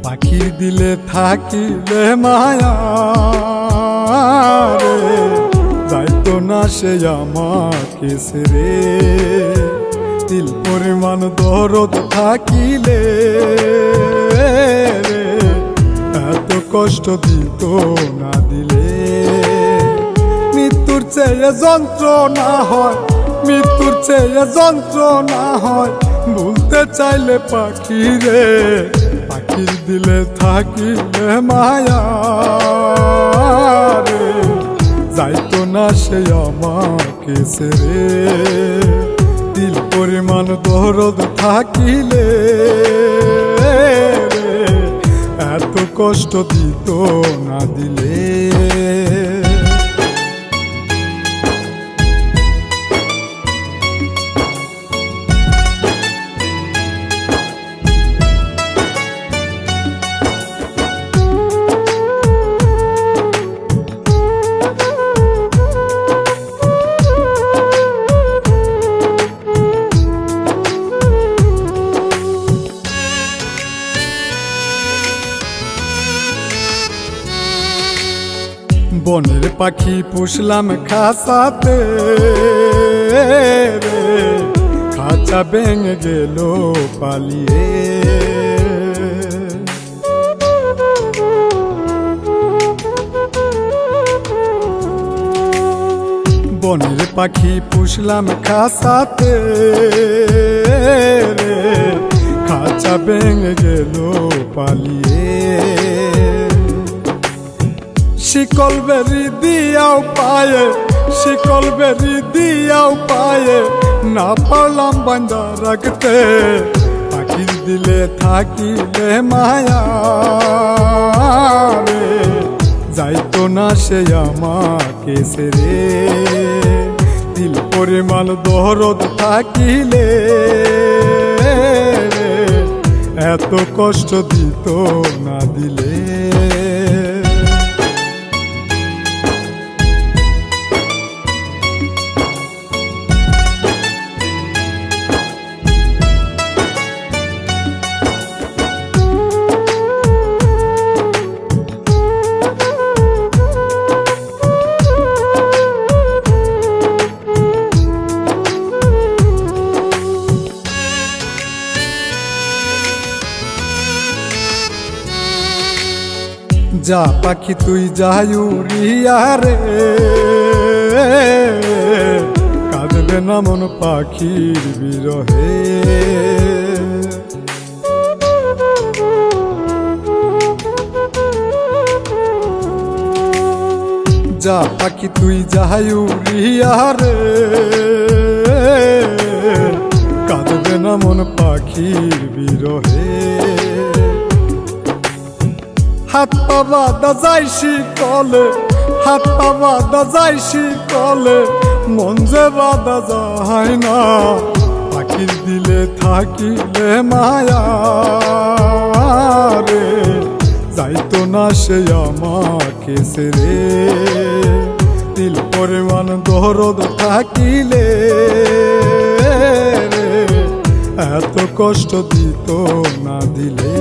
পাখির দিলে থাকিলে মায়া রে, যাইতো না সে আমাকে ছেড়ে। তিল পরিমাণ দরদ থাকিলে রে, এত কষ্ট দিত না দিলে। মৃত্যুর চেয়ে যন্ত্রণা হয়, মৃত্যুর চেয়ে যন্ত্রণা হয়, ভুলতে চাইলে পাখি রে। পাখির দিলে থাকিলে মায়া রে, যাইতো না সে আমাকে ছেড়ে। দিল পরিমাণ দরদ থাকিলে রে, এত কষ্ট দিত না দিলে। বনের পাখি পুষলাম খাঁচাতে রে, খাঁচা ভেঙে গেল পালিয়ে। বনের পাখি পুষলাম খাঁচাতে রে, খাঁচা ভেঙে গেল পালিয়ে। শিকল বেরি দিয়াও পায়ে, শিকল বেরি দিয়াও পায়ে, না পারলাম বান্ধা রাখতে। পাখির দিলে থাকিলে মায়া রে, যাইতো না সে আমাকে ছেড়ে। দিল পরিমাণ দরদ থাকিলে রে, এত কষ্ট দিত না দিলে। যা পাখি তুই যাই উড়িয়া রে, কাঁদবে না মন পাখির বিরহে। যা পাখি তুই যাই উড়িয়া রে, কাঁদবে না মন পাখির বিরহে। হাত পা বাঁধা যাইছি কলে, হাত পা বাঁধা যাইছি কলে, মন যে বাঁধা যায় না। পাখির দিলে থাকিলে মায়া রে, যাইতো না সে আমাকে ছেড়ে। দিল পরিমাণ দরদ থাকিলে রে, এত কষ্ট দিত না দিলে।